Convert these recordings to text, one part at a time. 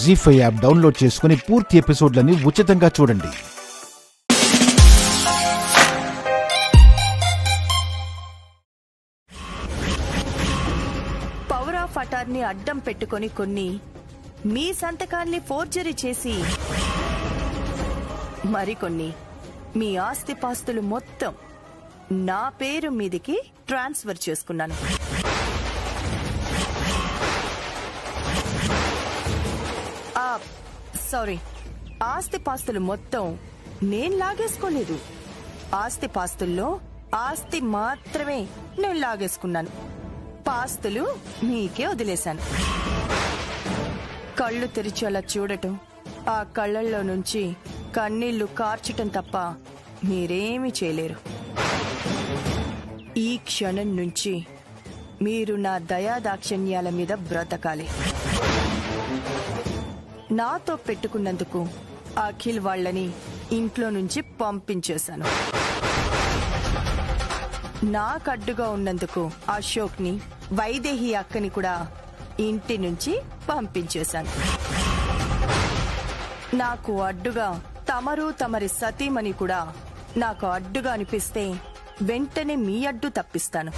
జీ5 app download చేసుకుని పూర్తి ఎపిసోడ్లని ఉచితంగా చూడండి. పవర్ ఆఫ్ అటార్నీ అడ్డం పెట్టుకొని కొన్ని మీ సంతకాన్ని ఫోర్జరీ చేసి మరికొన్ని మీ ఆస్తిపాస్తులు మొత్తం నా పేరు మీదికి ట్రాన్స్ఫర్ చేసుకున్నాను. సారీ, ఆస్తిపాస్తులు మొత్తం నేను లాగేసుకోలేదు. ఆస్తిపాస్తుల్లో ఆస్తి మాత్రమే నేను లాగేసుకున్నాను. పాస్తులు మీకే వదిలేశాను. కళ్ళు తెరిచేలా చూడటం, ఆ కళ్ళల్లో నుంచి కన్నీళ్లు కార్చటం తప్ప మీరేమీ చేయలేరు. ఈ క్షణం నుంచి మీరు నా దయాదాక్షిణ్యాల మీద బ్రతకాలి. నాతో పెట్టుకున్నందుకు అఖిల్ వాళ్ళని ఇంట్లో నుంచి పంపించేశాను. నాకు అడ్డుగా ఉన్నందుకు అశోక్ని, వైదేహి అక్కని కూడా ఇంటి నుంచి పంపించేశాను. నాకు అడ్డుగా తమరు తమరి సతీమణి కూడా నాకు అడ్డుగా అనిపిస్తే వెంటనే మీ అడ్డు తప్పిస్తాను.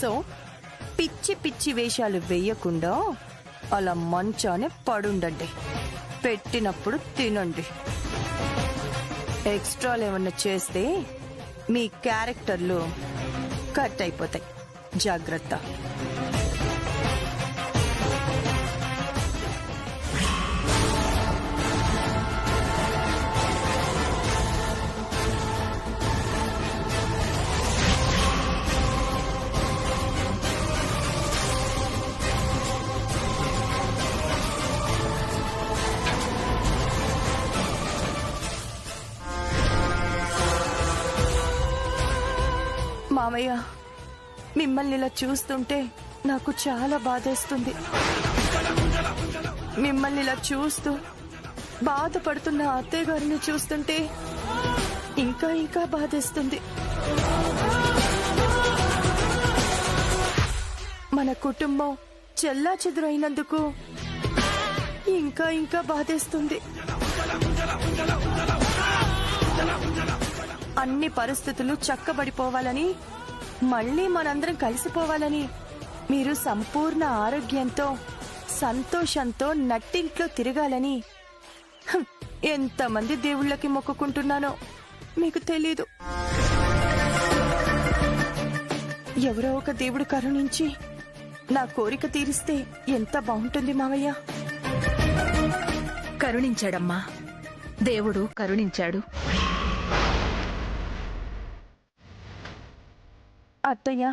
సో పిచ్చి పిచ్చి వేషాలు వేయకుండా అలా మంచానే పడుండండి. పెట్టినప్పుడు తినండి. ఎక్స్ట్రాలు ఏమన్నా చేస్తే మీ క్యారెక్టర్లు కట్ అయిపోతాయి. జాగ్రత్త. మామయ్య, మిమ్మల్ని ఇలా చూస్తుంటే నాకు చాలా బాధేస్తుంది. మిమ్మల్ని ఇలా చూస్తూ బాధపడుతున్న అత్తయ్య గారిని చూస్తుంటే ఇంకా ఇంకా బాధేస్తుంది. మన కుటుంబం చెల్లాచెదురైనందుకు ఇంకా ఇంకా బాధేస్తుంది. అన్ని పరిస్థితులు చక్కబడిపోవాలని, మళ్ళీ మనందరం కలిసిపోవాలని, మీరు సంపూర్ణ ఆరోగ్యంతో సంతోషంతో నట్టింట్లో తిరగాలని ఎంతమంది దేవుళ్ళకి మొక్కుకుంటున్నానో మీకు తెలీదు. ఎవరో ఒక దేవుడు కరుణించి నా కోరిక తీరిస్తే ఎంత బాగుంటుంది మావయ్య. కరుణించాడమ్మా, దేవుడు కరుణించాడు. అత్తయ్య,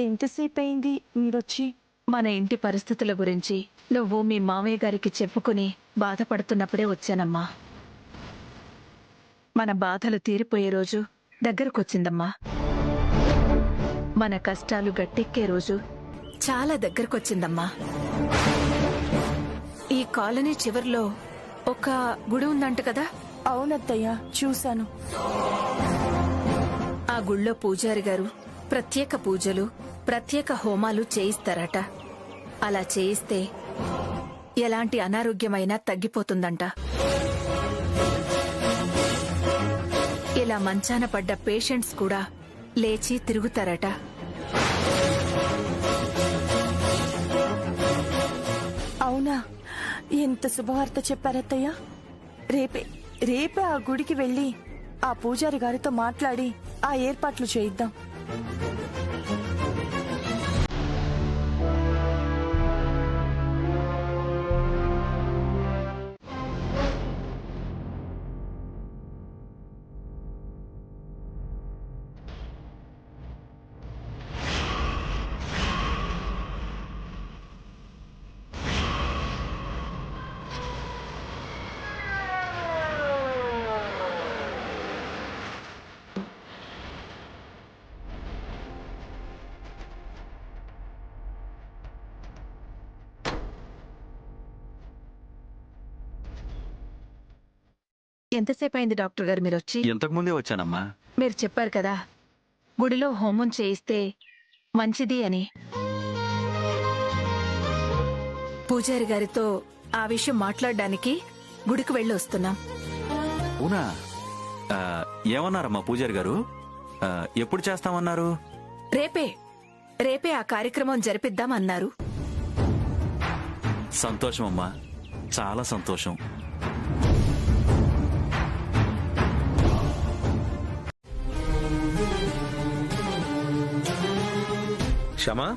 ఎంతసేపు అయింది మీరొచ్చి? మన ఇంటి పరిస్థితుల గురించి నువ్వు మీ మామయ్య గారికి చెప్పుకుని బాధపడుతున్నప్పుడే వచ్చానమ్మా. మన బాధలు తీరిపోయే రోజు దగ్గరకొచ్చిందమ్మా. మన కష్టాలు గట్టెక్కే రోజు చాలా దగ్గరకొచ్చిందమ్మా. ఈ కాలనీ చివర్లో ఒక గుడి ఉందంట కదా? అవునత్తయ్య, చూశాను. ఆ గుళ్ళో పూజారి గారు ప్రత్యేక పూజలు, ప్రత్యేక హోమాలు చేయిస్తారట. అలా చేయిస్తే ఎలాంటి అనారోగ్యమైనా తగ్గిపోతుందంట. ఇలా మంచాన పడ్డ పేషెంట్స్ కూడా లేచి తిరుగుతారట. అవునా? ఎంత శుభవార్త చెప్పారత్తయ్య. రేపే ఆ గుడికి వెళ్ళి ఆ పూజారి గారితో మాట్లాడి ఆ ఏర్పాట్లు చేయిద్దాం. ఎంతసేపు అయింది డాక్టర్ గారు మీరు వచ్చి? ఇంతకుముందే వచ్చానమ్మా. మీరు చెప్పారు కదా గుడిలో హోమం చేయిస్తే మంచిది అని. పూజారి గారితో ఆ విషయం మాట్లాడడానికి గుడికి వెళ్ళి వస్తున్నాం. అవునా? ఏమన్నారమ్మా పూజారి గారు? ఎప్పుడు చేస్తామన్నారు? రేపే ఆ కార్యక్రమం జరిపిద్దామన్నారు. సంతోషం అమ్మా, చాలా సంతోషం. క్షమా,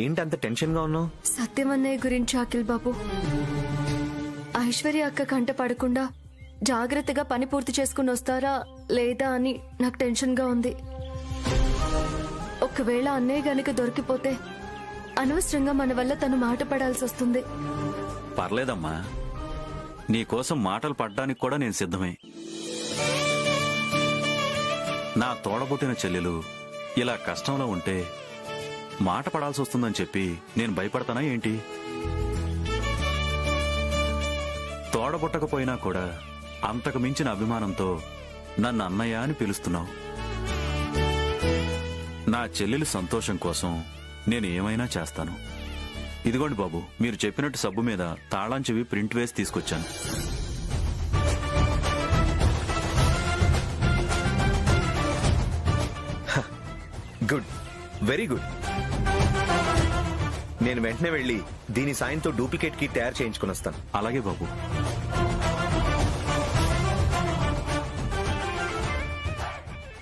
ఏంటంత టెన్షన్ గా ఉన్నావు? సత్యమన్నయ్య గురించి అఖిల్ బాబు. ఐశ్వర్య అక్క కంట పడకుండా జాగ్రత్తగా పని పూర్తి చేసుకుని వస్తారా లేదా అని నాకు టెన్షన్ గా ఉంది. ఒకవేళ అన్నయ్య గనుక దొరికిపోతే అనవసరంగా మన వల్ల తను మాట పడాల్సి వస్తుంది. పర్లేదమ్మా, నీకోసం మాటలు పడ్డానికి కూడా నేను సిద్ధమే. నా తోడబుట్టిన చెల్లెలు ఇలా కష్టంలో ఉంటే మాట పడాల్సి వస్తుందని చెప్పి నేను భయపడతానా ఏంటి? తోడబుట్టకపోయినా కూడా అంతకు మించిన అభిమానంతో నన్ను అన్నయ్య అని పిలుస్తున్నావు. నా చెల్లెలి సంతోషం కోసం నేను ఏమైనా చేస్తాను. ఇదిగోండి బాబు, మీరు చెప్పినట్టు సబ్బు మీద తాళం చెవి ప్రింట్ వేసి తీసుకొచ్చాను. Good, very good. నేను వెంటనే వెళ్ళి దీని సాయంతో డూప్లికేట్ కి తయారు చేయించుకుని వస్తాను. అలాగే బాబు.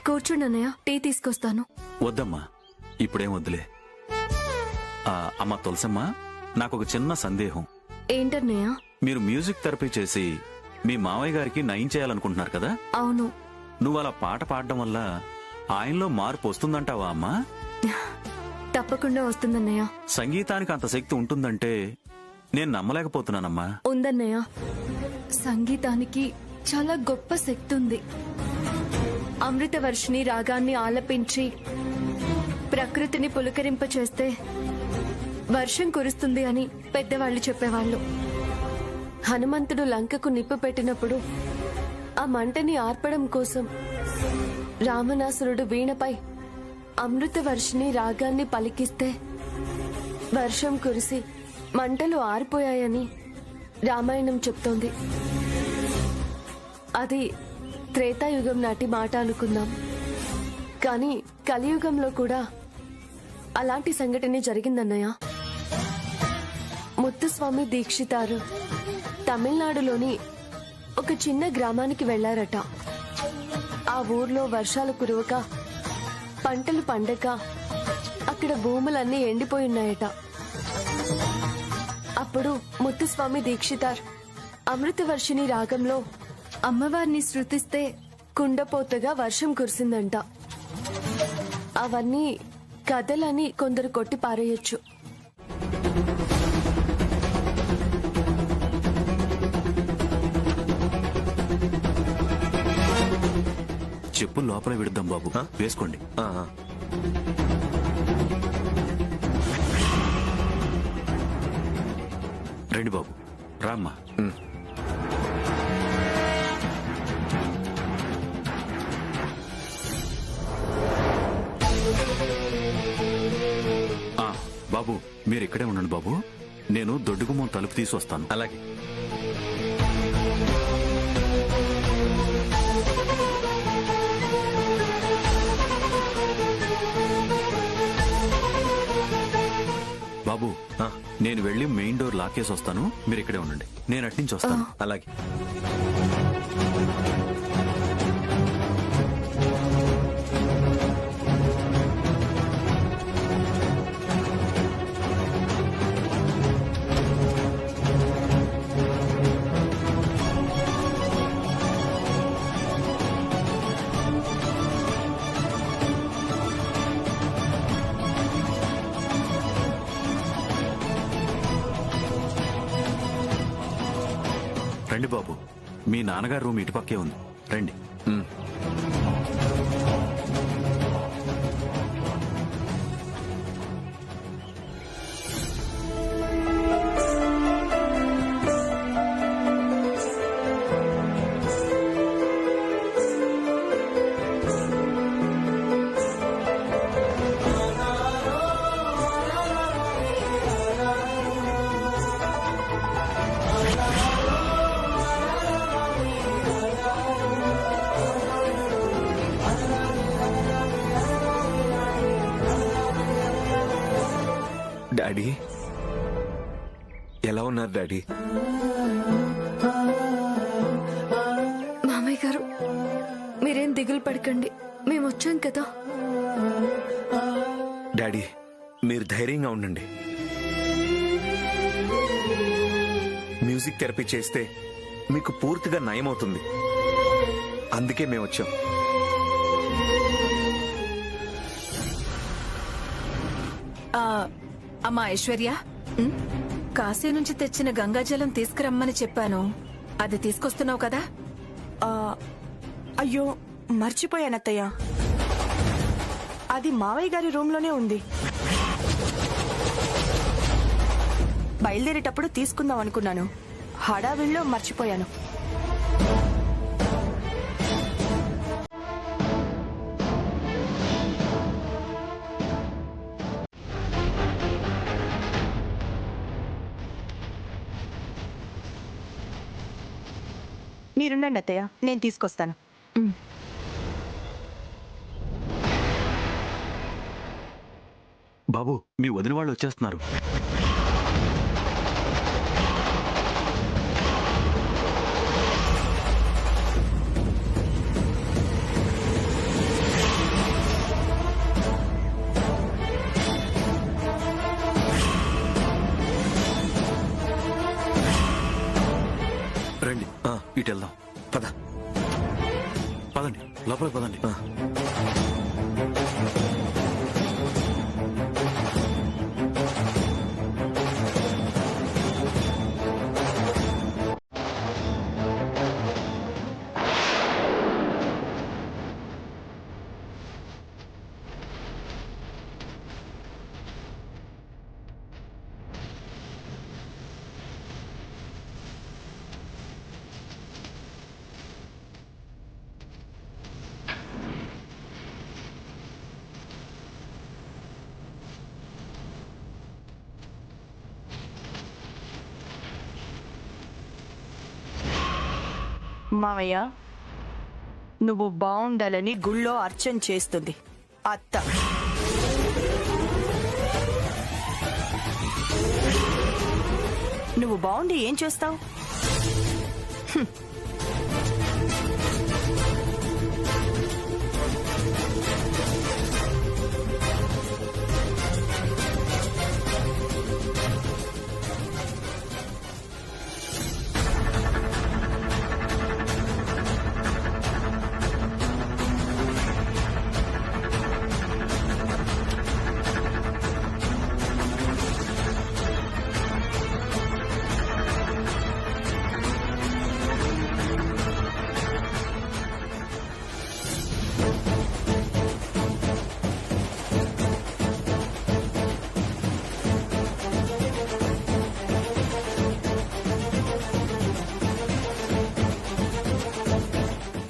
కూర్చోండి అన్నయ్య, టీ తీసుకొస్తాను. వద్దమ్మా, ఇప్పుడేం వద్దులే. అమ్మ తులసమ్మ, నాకొక చిన్న సందేహం. ఏంటన్నయ్య? మీరు మ్యూజిక్ థెరపీ చేసి మీ మావయ్య గారికి నయం చేయాలనుకుంటున్నారు కదా? అవును. నువ్వు అలా పాట పాడడం వల్ల ఆయనలో మార్పు వస్తుందంటావా అమ్మా? తప్పకుండా వస్తుందన్నయ్య. సంగీతానికి అంత శక్తి ఉంటుందంటే నేను నమ్మలేకపోతున్నానమ్మా. ఉందన్నయ్య, సంగీతానికి చాలా గొప్ప శక్తి ఉంది. అమృతవర్షిణి రాగాన్ని ఆలపించి ప్రకృతిని పులకరింప చేస్తే వర్షం కురుస్తుంది అని పెద్దవాళ్లు చెప్పేవాళ్లు. హనుమంతుడు లంకకు నిప్పు పెట్టినప్పుడు ఆ మంటని ఆర్పడం కోసం రావణాసురుడు వీణపై అమృతవర్షిణి రాగాన్ని పలికిస్తే వర్షం కురిసి మంటలు ఆరిపోయాయని రామాయణం చెప్తోంది. అది త్రేతాయుగం నాటి మాట అనుకుందాం, కానీ కలియుగంలో కూడా అలాంటి సంఘటన జరిగిందన్నయ్య. ముత్తుస్వామి దీక్షితారు తమిళనాడులోని ఒక చిన్న గ్రామానికి వెళ్లారట. ఆ ఊర్లో వర్షాలు కురవక పంటలు పండక అక్కడ భూములన్నీ ఎండిపోయున్నాయట. అప్పుడు ముత్తుస్వామి దీక్షితార్ అమృతవర్షిణి రాగంలో అమ్మవారిని శృతిస్తే కుండపోతగా వర్షం కురిసిందంట. అవన్నీ కథలని కొందరు కొట్టి పారేయొచ్చు. చెప్పు లోపల విడుద్దాం బాబు. వేసుకోండి. రండి బాబు, రామ్మా. బాబు, మీరు ఇక్కడే ఉండండి బాబు. నేను దొడ్డుగుమ్మం తలుపు తీసి వస్తాను. అలాగే. బాబు, నేను వెళ్ళి మెయిన్ డోర్ లాకేసి వస్తాను. మీరు ఇక్కడే ఉండండి, నేను అట్నుంచి వస్తాను. అలాగే. రండి బాబు, మీ నాన్నగారు రూమ్ ఇటుపక్కే ఉంది. రండి. డాడీ ఎలా ఉన్నారు డాడీ? మామయ్య గారు మీరేం దిగులు పడకండి, మేము వచ్చాం కదా. డాడీ మీరు ధైర్యంగా ఉండండి. మ్యూజిక్ థెరపీ చేస్తే మీకు పూర్తిగా నయం అవుతుంది. అందుకే మేము వచ్చాం. అమ్మా ఐశ్వర్య, కాశీ నుంచి తెచ్చిన గంగాజలం తీసుకురమ్మని చెప్పాను, అది తీసుకొస్తున్నావు కదా? ఆ, అయ్యో మర్చిపోయానత్తయ్య, అది మావయ్య గారి రూమ్లోనే ఉంది. బయలుదేరేటప్పుడు తీసుకుందాం అనుకున్నాను, హడావిడిలో మర్చిపోయాను. మీరుండండి అత్తయ్య, నేను తీసుకొస్తాను. బాబు, మీ వదిన వాళ్ళు వచ్చేస్తున్నారు. రండి, ఇటు వెళ్దాం. పద. పదండి, లోపలికి పదండి. మావయ్య, నువ్వు బాగుండాలని గుళ్ళో అర్చన చేస్తుంది అత్త. నువ్వు బాగుండి ఏం చేస్తావు?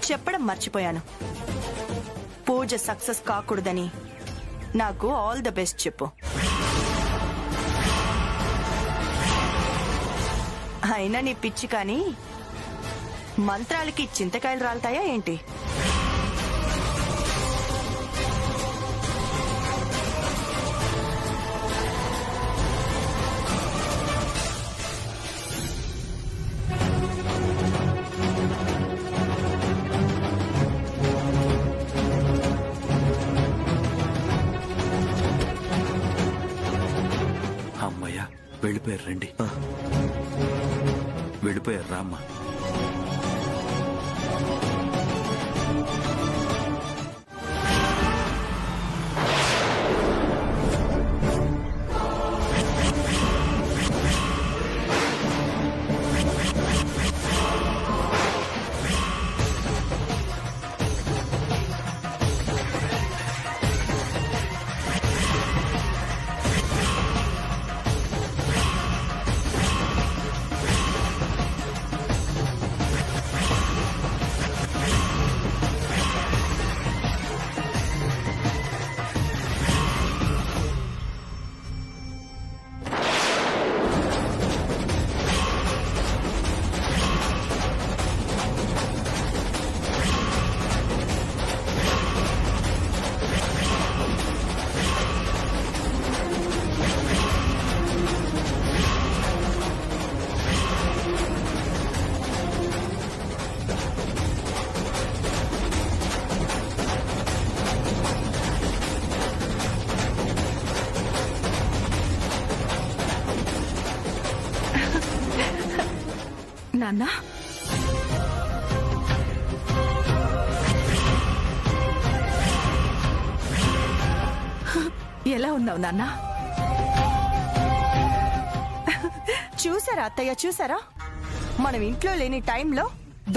చెప్పడం మర్చిపోయాను, పూజ సక్సెస్ కాకూడదని నాకు ఆల్ ద బెస్ట్ చెప్పు. అయినా నీ పిచ్చి కానీ మంత్రాలకి చింతకాయలు రాలుతాయా ఏంటి? వెళ్ళిపోయారు. రండి, వెళ్ళిపోయారు. రామ్మా. నాన్న, ఎలా ఉన్నావు నాన్న? చూసారా అత్తయ్య, చూసారా? మనం ఇంట్లో లేని టైంలో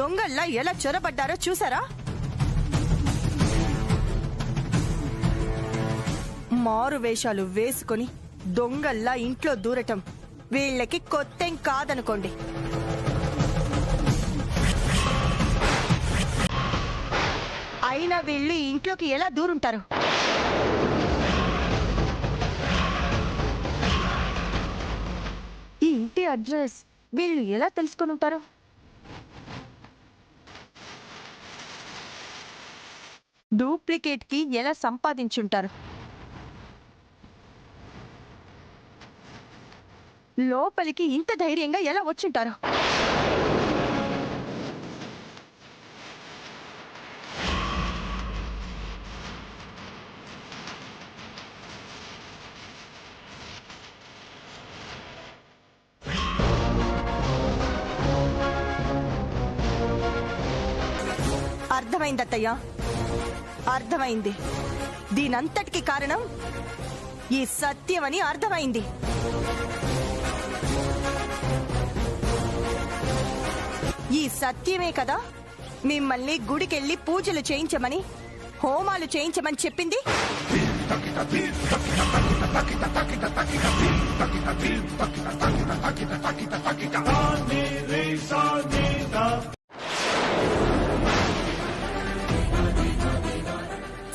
దొంగల్లా ఎలా చొరబడ్డారో చూసారా? మారు వేషాలు వేసుకొని దొంగల్లా ఇంట్లో దూరటం వీళ్ళకి కొత్తేం కాదనుకోండి. అయినా వీళ్ళు ఇంట్లోకి ఎలా దూరుంటారు? ఈ ఇంటి అడ్రస్ వీళ్ళు ఎలా తెలుసుకొని ఉంటారు? డూప్లికేట్ కి ఎలా సంపాదించుంటారు? లోపలికి ఇంత ధైర్యంగా ఎలా వచ్చుంటారు? అర్థమైంది అత్తయ్య, అర్థమైంది. దీనంతటికి కారణం ఈ సత్యమని అర్థమైంది. ఈ సత్యమే కదా మిమ్మల్ని గుడికెళ్ళి పూజలు చేయించమని, హోమాలు చేయించమని చెప్పింది.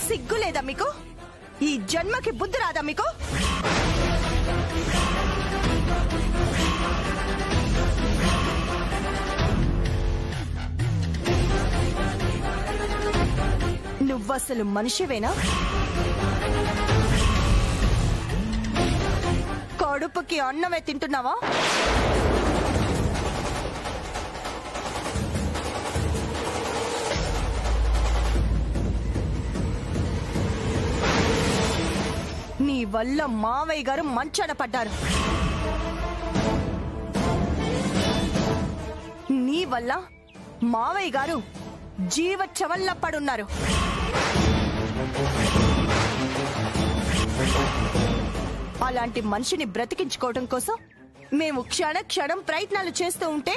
సిగ్గు లేదా మీకు? ఈ జన్మకి బుద్ధి రాదా మీకు? నువ్వసలు మనిషివేనా? కడుపుకి అన్నమే తింటున్నావా? నీ వల్ల మావయ్య గారు మంచాన పడ్డారు. నీ వల్ల మావయ్య గారు జీవచ్చవల్ల పడున్నారు. అలాంటి మనిషిని బ్రతికించుకోవడం కోసం మేము క్షణ క్షణం ప్రయత్నాలు చేస్తూ ఉంటే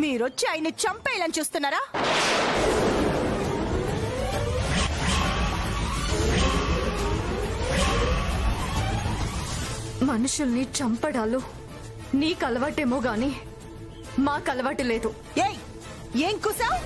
మీరొచ్చి ఆయన్ని చంపేయాలని చూస్తున్నారా? మనుషుల్ని చంపడాలు నీకు అలవాటేమో గాని మాకు అలవాటు లేదు. ఏయ్, ఏం కూసావ్?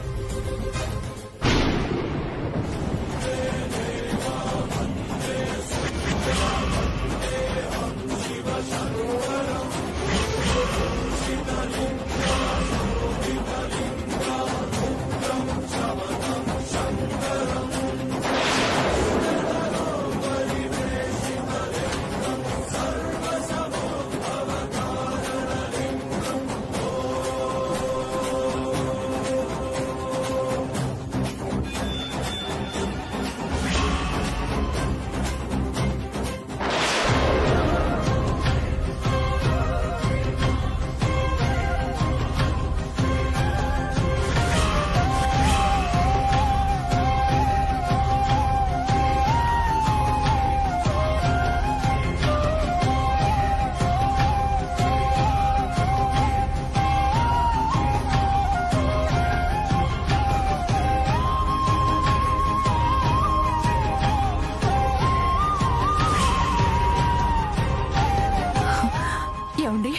ఏమండి,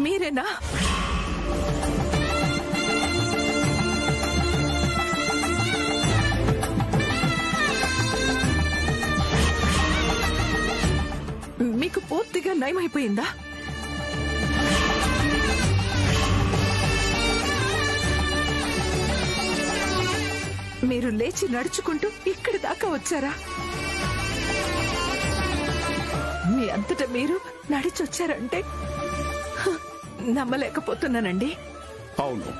మీరేనా? మీకు పూర్తిగా నయమైపోయిందా? మీరు లేచి నడుచుకుంటూ ఇక్కడి దాకా వచ్చారా? మీ అంతటా మీరు నడిచొచ్చారంటే నమ్మలేకపోతున్నానండి. అవును,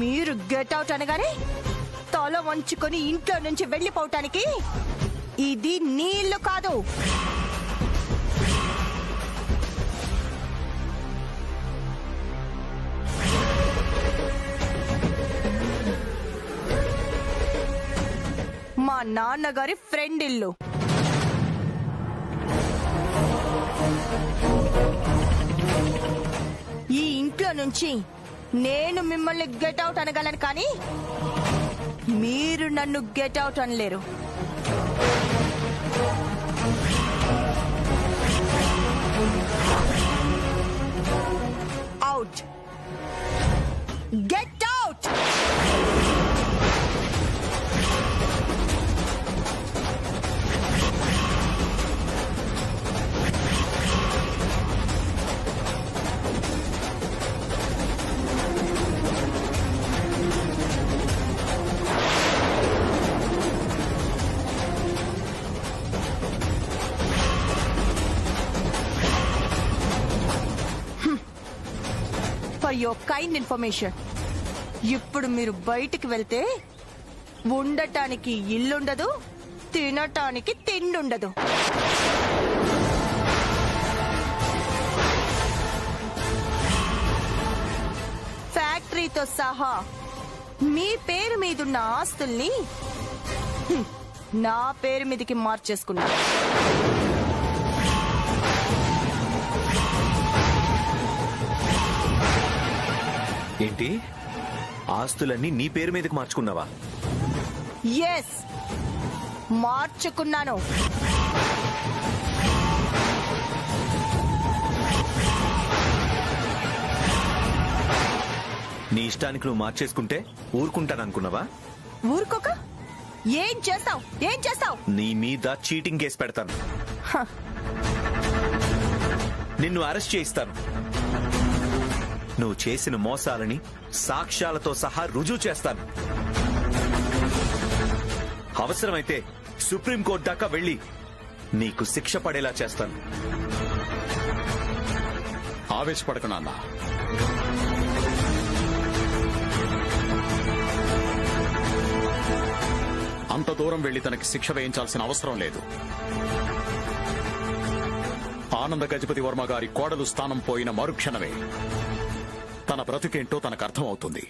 మీరు గెట్ అవుట్ అనగానే తల వంచుకొని ఇంట్లో నుంచి వెళ్లిపోవటానికి ఇది నీ ఇల్లు కాదు. మా నాన్నగారి ఫ్రెండ్ ఇల్లు. ఈ ఇంట్లో నుంచి నేను మిమ్మల్ని గెట్ అవుట్ అనగలను, కానీ మీరు నన్ను గెట్ అవుట్ అనలేరు. Out. Get out. For your kind information, ఇప్పుడు మీరు బయటికి వెళ్తే ఉండటానికి ఇల్లుండదు, తినటానికి తిండుండదు. ఫ్యాక్టరీతో సహా మీ పేరు మీదున్న ఆస్తుల్ని నా పేరు మీదకి మార్చేసుకున్నా. ఏంటి, ఆస్తులన్నీ నీ పేరు మీదకి మార్చుకున్నావా? ఎస్, మార్చుకున్నాను. నీ ఇష్టానికి నువ్వు మార్చేసుకుంటే ఊరుకుంటాననుకున్నావా? ఊరుకోక ఏం చేస్తావు? ఏం చేస్తావు? నీ మీద చీటింగ్ కేసు పెడతాను. నిన్ను అరెస్ట్ చేయిస్తాను. నువ్వు చేసిన మోసాలని సాక్ష్యాలతో సహా రుజువు చేస్తాను. అవసరమైతే సుప్రీంకోర్టు దాకా వెళ్లి నీకు శిక్ష పడేలా చేస్తాను. ఆవేశపడకు నాన్న. అంత దూరం వెళ్లి తనకి శిక్ష వేయించాల్సిన అవసరం లేదు. ఆనంద గజపతి వర్మ గారి కోడలు స్థానం పోయిన మరుక్షణమే తన బ్రతుకేంటో తనకు అర్థమవుతుంది.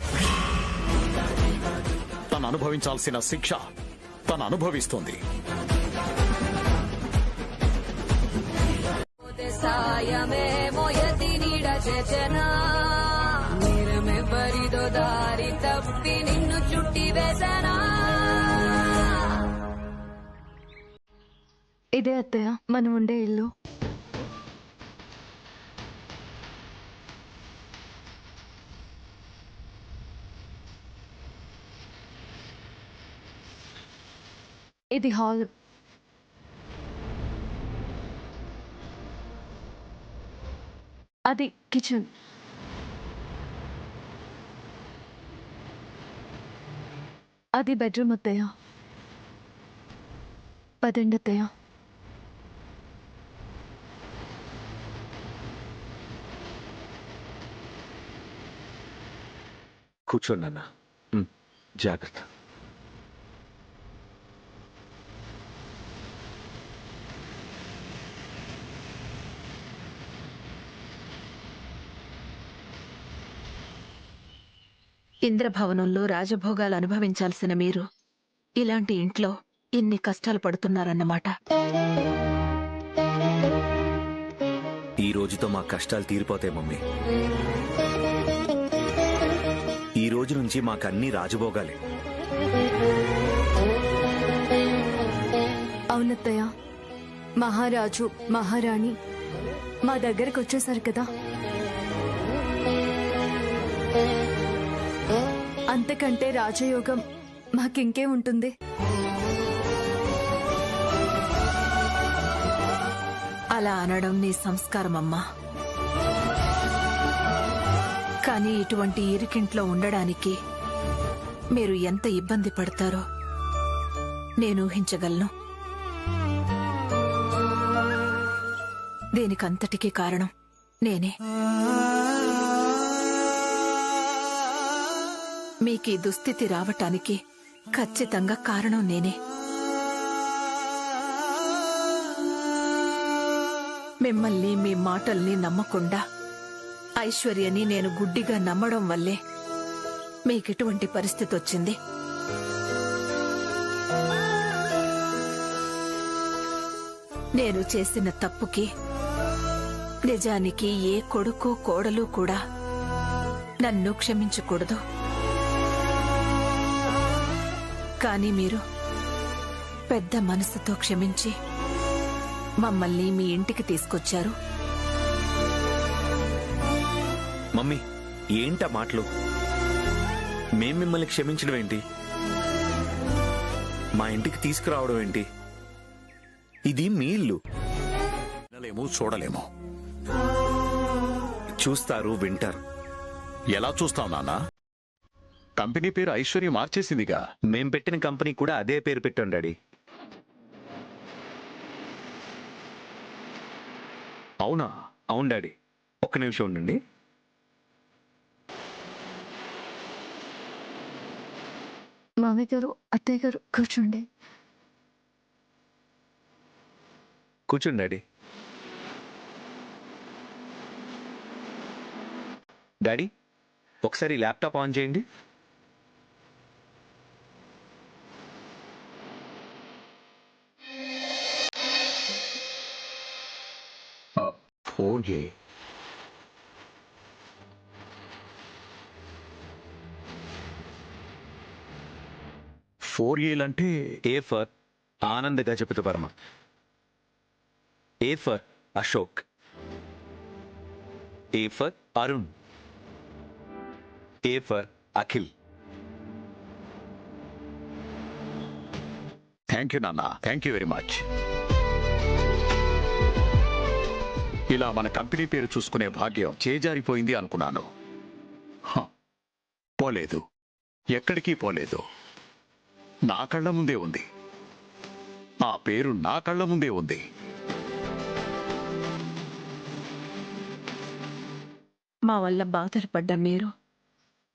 తను అనుభవించాల్సిన శిక్ష తను అనుభవిస్తుంది. ఇదే అత్తయ్య మనం ఉండే ఇల్లు. ఇది హాల్. అది కిచెన్. అది బెడ్రూమ్ అత్తయ్య. పదండి అత్తయ్య. కూర్చోండి అన్న. జాగ్రత్త. ఇంద్రభవనంలో రాజభోగాలు అనుభవించాల్సిన మీరు ఇలాంటి ఇంట్లో ఇన్ని కష్టాలు పడుతున్నారన్నమాట. ఈ రోజుతో మా కష్టాలు తీరిపోతాయి మమ్మీ. ఈ రోజు నుంచి మాకన్నీ రాజభోగాలే. అవునత్తయ్య, మహారాజు మహారాణి మా దగ్గరకు వచ్చేసారు కదా, అంతకంటే రాజయోగం మాకింకే ఉంటుంది. అలా అనడం నీ సంస్కారం అమ్మా. కానీ ఇటువంటి ఇరుకింట్లో ఉండడానికి మీరు ఎంత ఇబ్బంది పడతారో నేను ఊహించగలను. దీనికంతటికీ కారణం నేనే. మీకీ దుస్థితి రావటానికి ఖచ్చితంగా కారణం నేనే. మిమ్మల్ని మీ మాటల్ని నమ్మకుండా ఐశ్వర్యని నేను గుడ్డిగా నమ్మడం వల్లే మీకిటువంటి పరిస్థితి వచ్చింది. నేను చేసిన తప్పుకి నిజానికి ఏ కొడుకు కోడలు కూడా నన్ను క్షమించకూడదు. కానీ మీరు పెద్ద మనసుతో క్షమించి మమ్మల్ని మీ ఇంటికి తీసుకొచ్చారు. మమ్మీ, ఏంటా మాటలు? మేం మిమ్మల్ని క్షమించడం ఏంటి? మా ఇంటికి తీసుకురావడం ఏంటి? ఇది మీ ఇల్లు. వినలేము, చూడలేము. చూస్తారు, వింటారు. ఎలా చూస్తావు నాన్న? కంపెనీ పేరు ఐశ్వర్య మార్చేసిందిగా. మేం పెట్టిన కంపెనీ కూడా అదే పేరు పెట్టాం డాడీ. అవునా? అవును డాడీ. ఒక్క నిమిషం ఉండండి. మామయ్య గారు, అత్తయ్య గారు, కూర్చోండి. కూర్చోండి డాడీ. డాడీ, ఒకసారి ల్యాప్టాప్ ఆన్ చేయండి. ఫోన్ చేయి. ఫోర్ ఏలంటే A for Anand Gajapati Varma, A for Ashok, A for Arun, A for Akhil. Thank you నాన్న, థ్యాంక్ యూ వెరీ మచ్. ఇలా మన కంపెనీ పేరు చూసుకునే భాగ్యం చేజారిపోయింది అనుకున్నాను. పోలేదు, ఎక్కడికి పోలేదు. నా కళ్ళ ముందే ఉంది. ఆ పేరు నా కళ్ళ ముందే ఉంది. మా వల్ల బాధపడ్డ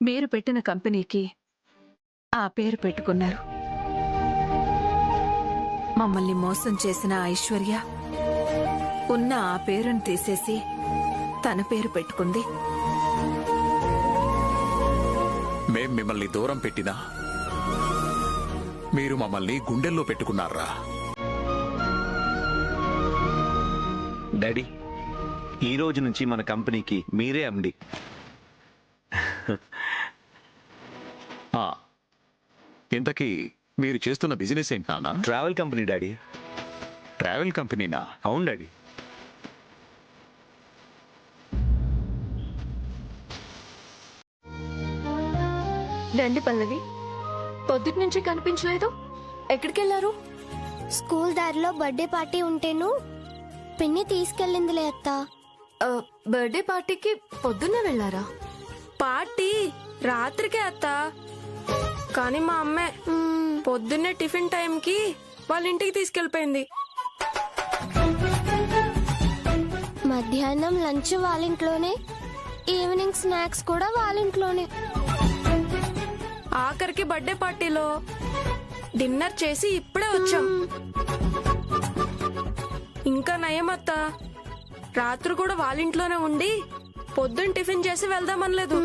మీరు పెట్టిన కంపెనీకి ఆ పేరు పెట్టుకున్నారు. మమ్మల్ని మోసం చేసిన ఐశ్వర్య ఉన్న ఆ పేరును తీసేసి తన పేరు పెట్టుకుంది. మేం మిమ్మల్ని దూరం పెట్టినా మీరు మమ్మల్ని గుండెల్లో పెట్టుకున్నారా? డాడీ, ఈ రోజు నుంచి మన కంపెనీకి మీరే ఎండి. ఇంతకీ మీరు చేస్తున్న బిజినెస్ ఏంటి నాన్న? Travel company daddy. ట్రావెల్ కంపెనీనా? అవును డాడీ. రండి పల్లవి, పొద్దుటి నుంచి కనిపించలేదు. ఎక్కడికి వెళ్ళారు? స్కూల్ దారిలో బర్త్డే పార్టీ ఉంటేను పిన్ని తీసుకెళ్ళిందిలే అత్త. బర్త్డే పార్టీకి పొద్దున్నే వెళ్ళారా? పార్టీ రాత్రికే అత్త. కానీ మా అమ్మే పొద్దున్నే టిఫిన్ టైంకి వాళ్ళ ఇంటికి తీసుకెళ్లిపోయింది. మధ్యాహ్నం లంచ్ వాళ్ళింట్లోనే, ఈవినింగ్ స్నాక్స్ కూడా వాళ్ళింట్లోనే. ఆఖరికి బర్త్డే పార్టీలో డిన్నర్ చేసి ఇప్పుడే వచ్చాం. ఇంకా నయమత్త, రాత్రి కూడా వాళ్ళింట్లోనే ఉండి పొద్దున్న టిఫిన్ చేసి వెళ్దామనలేదు.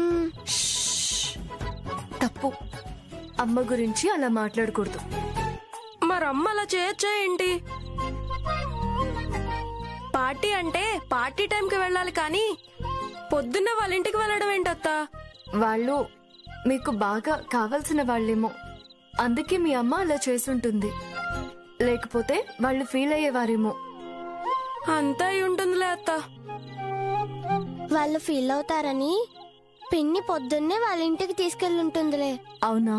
తప్పు. అమ్మ గురించి అలా మాట్లాడకూడదు. మరమ్మ అలా చేయొచ్చా ఏంటి? పార్టీ అంటే పార్టీ టైంకి వెళ్ళాలి కానీ పొద్దున్న వాళ్ళ ఇంటికి వెళ్ళడం ఏంటత్తా? వాళ్ళు మీకు బాగా కావాల్సిన వాళ్ళేమో, అందుకే మీ అమ్మ అలా చేసుంటుంది. లేకపోతే వాళ్ళు ఫీల్ అయ్యేవారేమో. అంతా అయి ఉంటుందిలే అత్త. వాళ్ళు ఫీల్ అవుతారని పిన్ని పొద్దున్నే వాళ్ళ ఇంటికి తీసుకెళ్ళి ఉంటుందిలే. అవునా?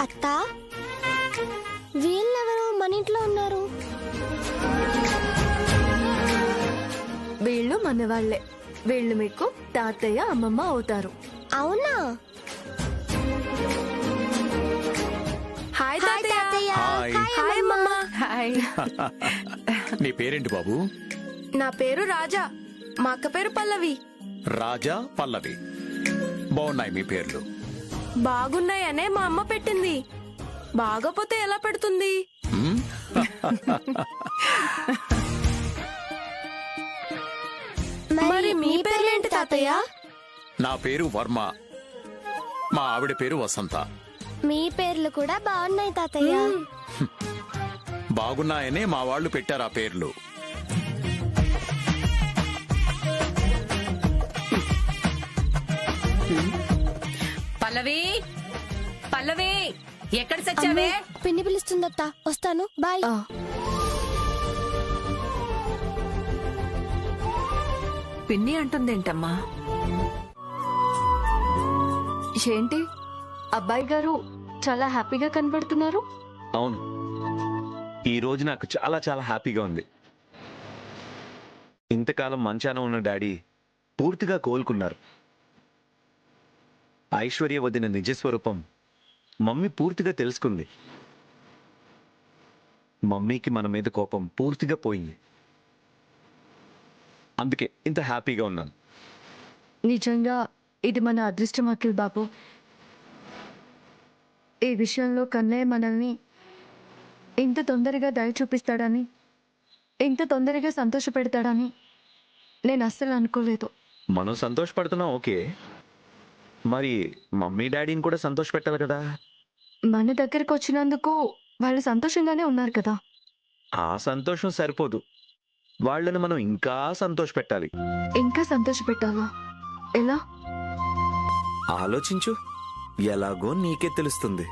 అత్త, వీళ్ళెవరు మన ఇంట్లో ఉన్నారు? వీళ్ళు మన వాళ్ళే. వీళ్ళు మీకు తాతయ్య అమ్మమ్మ అవుతారు. అవునా? హాయ్ హాయ్ తాతయ్య. హాయ్. హాయ్ అమ్మమ్మ. హాయ్. నీ పేరేంటి బాబు? నా పేరు రాజా, మా అక్క పేరు పల్లవి. రాజా, పల్లవి. బాగున్నాయి మీ పేర్లు. బాగున్నాయనే మా అమ్మ పెట్టింది. బాగోపోతే ఎలా పెడుతుంది? మరి మీ పేర్లేంటి తాతయ్య? నా పేరు వర్మ, మా ఆవిడ పేరు వసంత. మీ పేర్లు కూడా బాగున్నాయి తాతయ్య. బాగున్నాయనే మా వాళ్ళు పెట్టారు ఆ పేర్లు. పల్లవి, పల్లవి, ఎక్కడ సచ్చావే? పిన్ని పిలుస్తుందత్తా, వస్తాను, బాయ్. పిన్ని అంటుందేంటమ్మా? ఏంటి అబ్బాయి గారు చాలా హ్యాపీగా కనబడుతున్నారు? అవును, ఈ రోజు నాకు చాలా చాలా హ్యాపీగా ఉంది. ఇంతకాలం మంచాన ఉన్న డాడీ పూర్తిగా కోలుకున్నారు. ఐశ్వర్య వదిన నిజస్వరూపం మమ్మీ పూర్తిగా తెలుసుకుంది. మమ్మీకి మన మీద కోపం పూర్తిగా పోయింది. అందుకే ఇంత హ్యాపీగా ఉన్నాను. నిజంగా ఇది మన అదృష్టం అఖిల్ బాబు. ఈ విషయంలో కన్నయ్య మనల్ని ఇంత తొందరగా దయ చూపిస్తాడని, ఇంత తొందరగా సంతోష పెడతాడని నేను అస్సలు అనుకోలేదు. మనం సంతోషపడుతున్నాం, ఓకే, మరి మమ్మీ డాడీని కూడా సంతోష పెట్టాలి కదా. మన దగ్గరకు వచ్చినందుకు వాళ్ళు సంతోషంగానే ఉన్నారు కదా. ఆ సంతోషం సరిపోదు, వాళ్ళని మనం ఇంకా సంతోష పెట్టాలి. ఇంకా సంతోష పెట్టాలా? ఎలా? ఆలోచించు, ఎలాగో నీకే తెలుస్తుంది.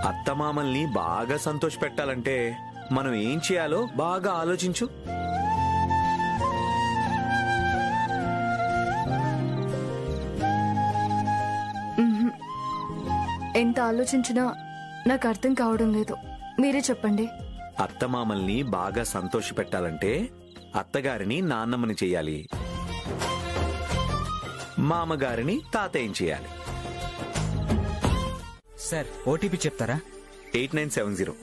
అత్తమామల్ని బాగా సంతోష పెట్టాలంటే మనం ఏం చేయాలో బాగా ఆలోచించు. ఎంత ఆలోచించినా నాకు అర్థం కావడం లేదు. మీరే చెప్పండి. అత్తమామల్ని బాగా సంతోష పెట్టాలంటే అత్తగారిని నాన్నమ్మని చెయ్యాలి, మామగారిని తాతయ్యని చేయాలి. సార్, ఓటీపీ చెప్తారా? 8970.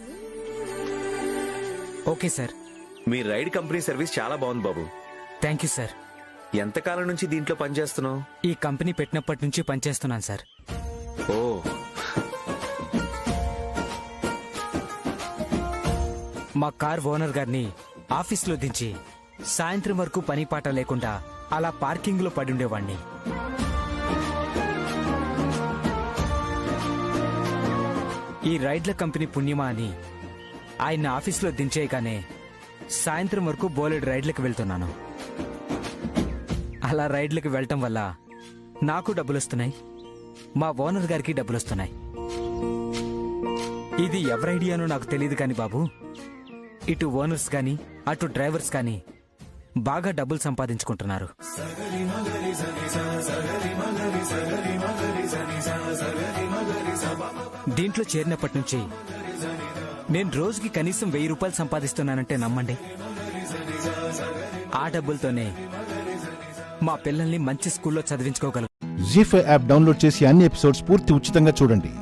Okay sir. మీ రైడ్ కంపెనీ సర్వీస్ చాలా బాగుంది బాబు. Thank you sir. ఎంతకాలం నుంచి దీంట్లో పనిచేస్తున్నావు? ఈ కంపెనీ పెట్టినప్పటి నుంచి పనిచేస్తున్నాను సార్. ఓ, మా కార్ ఓనర్ గారిని ఆఫీస్లో దించి సాయంత్రం వరకు పని పాట లేకుండా అలా పార్కింగ్లో పడి ఉండేవాణ్ణి. ఈ రైడ్ల కంపెనీ పుణ్యమా అని ఆయన ఆఫీస్లో దించేయగానే సాయంత్రం వరకు బోలెడు రైడ్లకు వెళ్తున్నాను. అలా రైడ్లకు వెళ్ళటం వల్ల నాకు డబ్బులొస్తున్నాయి, మా ఓనర్ గారికి డబ్బులొస్తున్నాయి. ఇది ఎవరి ఐడియానో నాకు తెలియదు కానీ బాబు, ఇటు ఓనర్స్ కానీ అటు డ్రైవర్స్ కానీ బాగా డబ్బులు సంపాదించుకుంటున్నారు. దీంట్లో చేరినప్పటి నుంచి నేను రోజుకి కనీసం 1000 రూపాయలు సంపాదిస్తున్నానంటే నమ్మండి. ఆ డబ్బులతోనే మా పిల్లల్ని మంచి స్కూల్లో చదివించుకోగలను. జీ5 యాప్ డౌన్లోడ్ చేసి అన్ని ఎపిసోడ్స్ పూర్తి ఉచితంగా చూడండి.